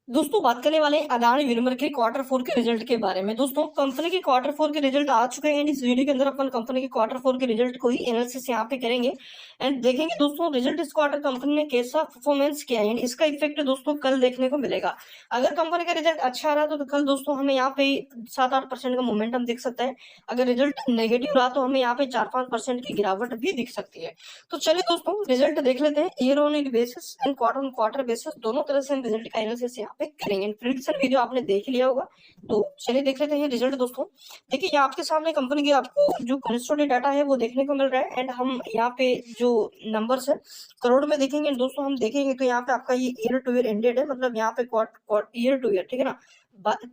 दोस्तों बात करने वाले हैं अदानी विनिमय के क्वार्टर फोर के रिजल्ट के बारे में। दोस्तों कंपनी के क्वार्टर फोर के रिजल्ट आ चुके हैं। इस वीडियो के अंदर अपन कंपनी के क्वार्टर फोर के रिजल्ट को ही एनालिसिस यहाँ पे करेंगे एंड देखेंगे दोस्तों रिजल्ट इस क्वार्टर कंपनी ने कैसा परफॉर्मेंस किया है, इसका इफेक्ट दोस्तों कल देखने को मिलेगा। अगर कंपनी का रिजल्ट अच्छा रहा तो कल दोस्तों हमें यहाँ पे 7-8% का मोमेंटम दिख सकता है। अगर रिजल्ट नेगेटिव रहा तो हमें यहाँ पे 4-5% की गिरावट भी दिख सकती है। तो चलिए दोस्तों रिजल्ट देख लेते हैं year on year basis and quarter on quarter basis, दोनों तरह से हम रिजल्ट का एनालिसिस यहाँ पे करेंगे। प्रिडिक्शन वीडियो आपने देख लिया होगा, तो चलिए देख लेते हैं रिजल्ट। दोस्तों देखिए यहाँ आपके सामने कंपनी के आपको जो कंसोलिडेटेड डाटा है वो देखने को मिल रहा है एंड हम यहाँ पे जो नंबर्स है करोड़ में देखेंगे दोस्तों। हम देखेंगे तो यहाँ पे आपका ये ईयर टू ईयर एंडेड है, मतलब यहाँ पे ईयर टू ईयर, ठीक है ना।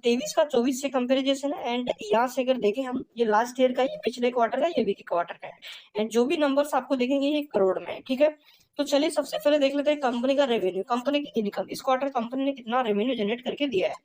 23 का 24 से कंपेरिजन है एंड यहाँ से अगर देखें हम, ये लास्ट ईयर का, ये पिछले क्वार्टर का, ये भी क्वार्टर का है एंड जो भी नंबर्स आपको देखेंगे ये करोड़ में है, ठीक है। तो चलिए सबसे पहले देख लेते हैं कंपनी का रेवेन्यू, कंपनी की इनकम। इस क्वार्टर कंपनी ने कितना रेवेन्यू जनरेट करके दिया है।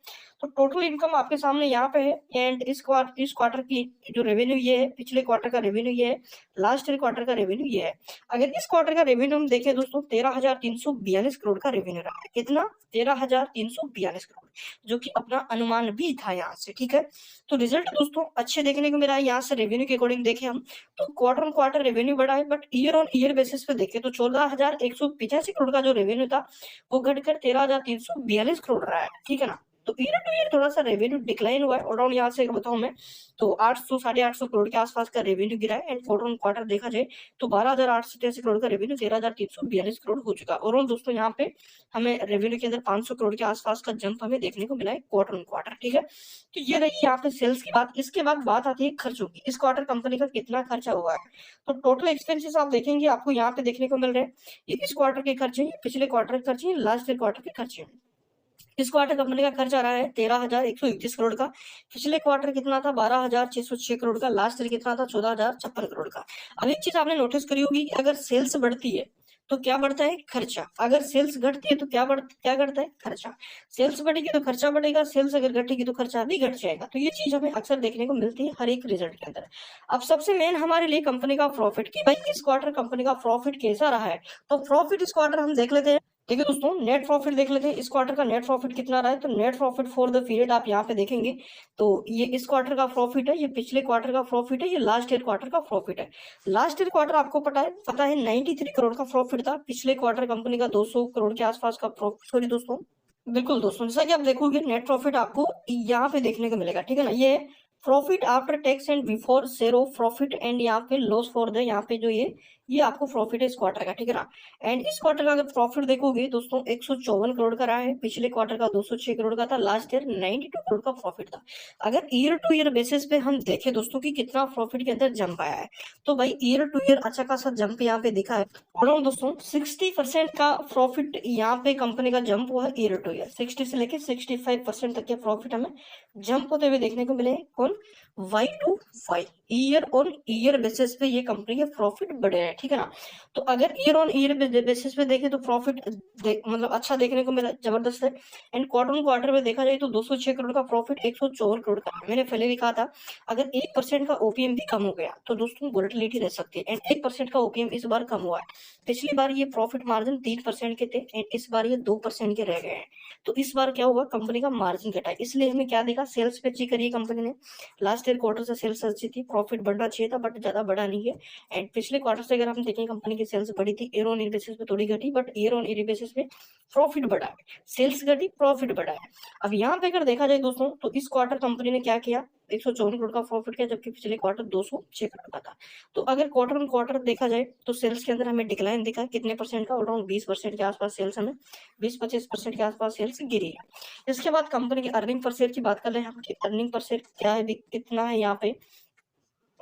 तो टोटल इनकम आपके सामने यहाँ पे है एंड इस क्वार्टर की जो रेवेन्यू ये है, पिछले क्वार्टर का रेवेन्यू ये है, लास्ट ईयर क्वार्टर का रेवेन्यू ये है। अगर इस क्वार्टर का रेवेन्यू हम देखें दोस्तों, 13,342 करोड़ का रेवेन्यू रहा है। कितना? 13,342 करोड़, जो कि अपना अनुमान भी था यहाँ से, ठीक है। तो रिजल्ट दोस्तों अच्छे देखने को मिला है। यहाँ से रेवेन्यू के अकॉर्डिंग देखें हम तो क्वार्टर ऑन क्वार्टर रेवेन्यू बढ़ा है, but year on year basis पे देखें तो 14,185 करोड़ का जो रेवेन्यू था वो घटकर 13,342 करोड़ रहा है, ठीक है ना। तो ईयर टू ईयर थोड़ा सा रेवेन्यू डिक्लाइन हुआ है। और ऑन यहाँ से अगर बताऊं मैं तो 800 850 करोड़ के आसपास का रेवेन्यू गिरा है एंड क्वार्टर ऑन क्वार्टर देखा जाए तो 12,883 करोड़ का रेवेन्यू 13,342 करोड़ हो चुका है। और दोस्तों यहाँ पे हमें रेवेन्यू के अंदर 500 करोड़ के आसपास का जंप हमें देखने को मिला है क्वार्टर ऑन क्वार्टर, ठीक है। तो ये रही यहाँ पे सेल्स की बात। इसके बाद बात आती है खर्चों की। इस क्वार्टर कंपनी का कितना खर्चा हुआ है, तो टोटल एक्सपेंसेस आप देखेंगे आपको यहाँ पे देखने को मिल रहे हैं। ये इस क्वार्टर के खर्चे हैं, पिछले क्वार्टर के खर्चे हैं, लास्ट ईयर क्वार्टर के खर्चे हैं। इस क्वार्टर कंपनी का खर्च आ रहा है 13,131 करोड़ का। पिछले क्वार्टर कितना था? 12,606 करोड़ का। लास्ट ईयर कितना था? 14,056 करोड़ का। अब एक चीज आपने नोटिस करी होगी कि अगर सेल्स बढ़ती है तो क्या बढ़ता है? खर्चा। अगर सेल्स घटती है तो क्या घटता है? खर्चा। सेल्स बढ़ेगी तो खर्चा बढ़ेगा, सेल्स अगर घटेगी तो खर्चा भी घट जाएगा। तो ये चीज हमें अक्सर देखने को मिलती है हर एक रिजल्ट के अंदर। अब सबसे मेन हमारे लिए कंपनी का प्रॉफिट, कि भाई इस क्वार्टर कंपनी का प्रॉफिट कैसा रहा है। तो प्रॉफिट इस क्वार्टर हम देख लेते हैं। ठीक है दोस्तों, नेट प्रॉफिट देख लेते हैं। इस क्वार्टर का नेट प्रॉफिट कितना रहा है, तो net profit for the period आप यहाँ पे देखेंगे तो ये इस क्वार्टर का प्रॉफिट है, ये पिछले क्वार्टर का प्रॉफिट है, ये लास्ट ईयर क्वार्टर का प्रॉफिट है। लास्ट ईयर क्वार्टर आपको पता है 93 करोड़ का प्रॉफिट था। पिछले क्वार्टर कंपनी का 200 करोड़ के आसपास का प्रॉफिट, सॉरी दोस्तों, बिल्कुल दोस्तों, जैसा कि आप देखोगे नेट प्रॉफिट आपको यहाँ पे देखने को मिलेगा, ठीक है ना। ये profit after tax and before share of profit and यहाँ पे लॉस फॉर द, यहाँ पे जो ये आपको प्रॉफिट है इस क्वार्टर का, ठीक है ना। एंड इस क्वार्टर का अगर प्रॉफिट देखोगे दोस्तों 154 करोड़ का रहा है। पिछले क्वार्टर का 206 करोड़ का था। लास्ट ईयर 92 करोड़ का प्रॉफिट था। अगर ईयर टू ईयर बेसिस पे हम देखें दोस्तों कि कितना प्रॉफिट के अंदर जंप आया है, तो भाई ईयर टू ईयर अच्छा खासा जंप यहाँ पे दिखा है। और दोस्तों 60% का प्रॉफिट यहाँ पे कंपनी का जंप हुआ है ईयर टू ईयर। 60 से लेके 65% तक के प्रॉफिट हमें जंप होते हुए देखने को मिले। कौन? Y to Y, year on year basis पे ये कंपनी के प्रॉफिट बढ़े हैं, ठीक है ना। तो अगर ईयर ऑन ईयर बेसिस पे देखें तो प्रॉफिट मतलब अच्छा देखने को मिला, जबरदस्त है। एंड क्वार्टर ऑन क्वार्टर में देखा जाए तो 206 करोड़ का प्रॉफिट 154 करोड़ का। मैंने पहले भी कहा था अगर 1% का ओपीएम भी कम हो गया तो दोस्तों वोलेटिलिटी रह सकती है एंड 1% का ओपीएम इस बार कम हुआ है। पिछली बार ये प्रॉफिट मार्जिन 3% के थे एंड इस बार ये 2% के रह गए हैं। तो इस बार क्या हुआ, कंपनी का मार्जिन घटा है। इसलिए हमें क्या देखा, सेल्स पे अच्छी करी है कंपनी ने। लास्ट ईयर क्वार्टर से सेल्स अच्छी थी, प्रॉफिट बढ़ना चाहिए था बट ज्यादा बढ़ा नहीं है। एंड पिछले क्वार्टर से अगर हम देखें कंपनी की सेल्स बढ़ी थी, ईयर ऑन ईयर बेसिस पे थोड़ी घटी, but year on year basis पे प्रॉफिट बढ़ा है। सेल्स घटी, प्रॉफिट बढ़ा है। अब यहाँ पे अगर देखा जाए दोस्तों तो इस क्वार्टर कंपनी ने क्या किया, 154 करोड़ का प्रॉफिट किया, जबकि पिछले क्वार्टर 206 करोड़ का था। तो अगर क्वार्टर ऑन क्वार्टर देखा जाए तो सेल्स के अंदर हमें डिक्लाइन दिखा, कितने परसेंट का? अराउंड 20% के आसपास सेल्स, हमें 20-25% के आसपास सेल्स गिरी है। इसके बाद कंपनी की अर्निंग पर शेयर की बात कर ले हम, अर्निंग पर शेयर क्या है, कितना है यहाँ पे।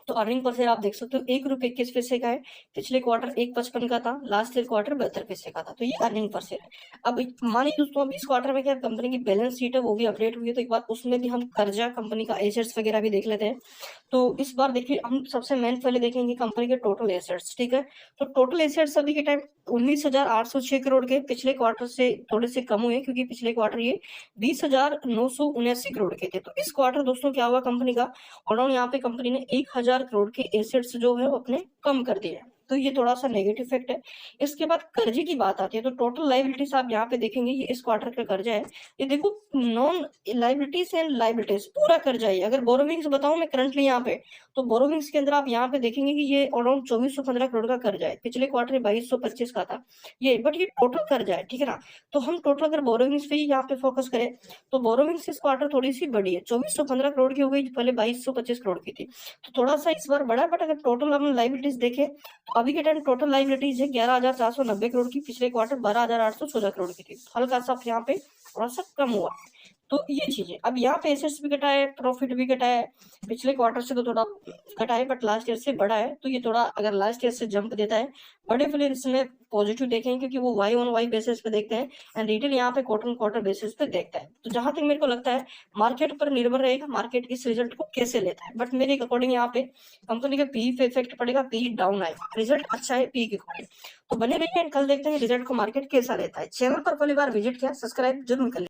तो अर्निंग पर शेयर आप देख सकते हो 1 रुपये 21 पैसे का है। पिछले क्वार्टर 1.55 का था, लास्ट ईयर क्वार्टर 72 पैसे का था। तो ये अर्निंग पर शेयर है। अब मानिए दोस्तों अभी इस क्वार्टर में क्या कंपनी की बैलेंस शीट है वो भी अपडेट हुई है, तो एक बार उसमें भी हम कर्जा, कंपनी का एसेट्स वगैरह भी देख लेते हैं। तो इस बार देखिए हम सबसे मेन पहले देखेंगे कंपनी के टोटल एसेट्स, ठीक है। तो टोटल एसेट्स अभी के टाइम 19,806 करोड़ के, पिछले क्वार्टर से थोड़े से कम हुए क्योंकि पिछले क्वार्टर ये 20,979 करोड़ के थे। तो इस क्वार्टर दोस्तों क्या हुआ कंपनी का, और यहाँ पे कंपनी ने 1,000 करोड़ के एसेट्स जो है वो अपने कम कर दिए। तो ये थोड़ा सा नेगेटिव इफेक्ट है। इसके बाद कर्जे की बात आती है तो टोटल लाइबिलिटीज आप यहाँ पे देखेंगे ये इस क्वार्टर का कर्जा है। ये देखो नॉन लाइबिलिटीज एंड लाइबिलिटीज पूरा कर्जा है। अगर बोरोविंग्स बताऊं मैं करंटली यहाँ पे, तो बोरोविंग्स के अंदर आप यहाँ पे देखेंगे कि ये अराउंड 2415 करोड़ का कर्जा है। पिछले क्वार्टर 2225 का था ये, बट ये टोटल कर्जा है, ठीक है ना। तो हम टोटल अगर बोरोविंग्स पे ही यहाँ पे फोकस करें तो बोरोविंग्स इस क्वार्टर थोड़ी सी बड़ी है, 2415 करोड़ की हो गई, पहले 2225 करोड़ की थी, तो थोड़ा सा इस बार बड़ा है। बट अगर टोटल हम लाइबिलिटीज देखें तो अभी के टाइम टोटल लाइबिलिटीज है 11,490 करोड़ की, पिछले क्वार्टर 12,814 करोड़ की थी, हल्का सा यहाँ पे थोड़ा सा कम हुआ। तो ये चीजें, अब यहाँ पे एसेट्स भी घटा है, प्रॉफिट भी घटा है, पिछले क्वार्टर से तो थोड़ा घटा है बट लास्ट ईयर से बड़ा है। तो ये थोड़ा अगर लास्ट ईयर से जंप देता है, बड़े प्लेयर्स में पॉजिटिव देखेंगे क्योंकि वो वाई ऑन वाई बेसिस पे देखते हैं एंड रिटेल यहाँ पे क्वार्टर क्वार्टर बेसिस पे देखता है। तो जहां तक मेरे को लगता है मार्केट पर निर्भर रहेगा, मार्केट इस रिजल्ट को कैसे लेता है। बट मेरे अकॉर्डिंग यहाँ पे कंपनी के पी पे इफेक्ट पड़ेगा, पी डाउन आएगा, रिजल्ट अच्छा है पी के अकॉर्डिंग। तो बने रहिए, कल देखते हैं रिजल्ट को मार्केट कैसा लेता है। चैनल पर पहली बार विजिट किया, सब्सक्राइब जरूर कर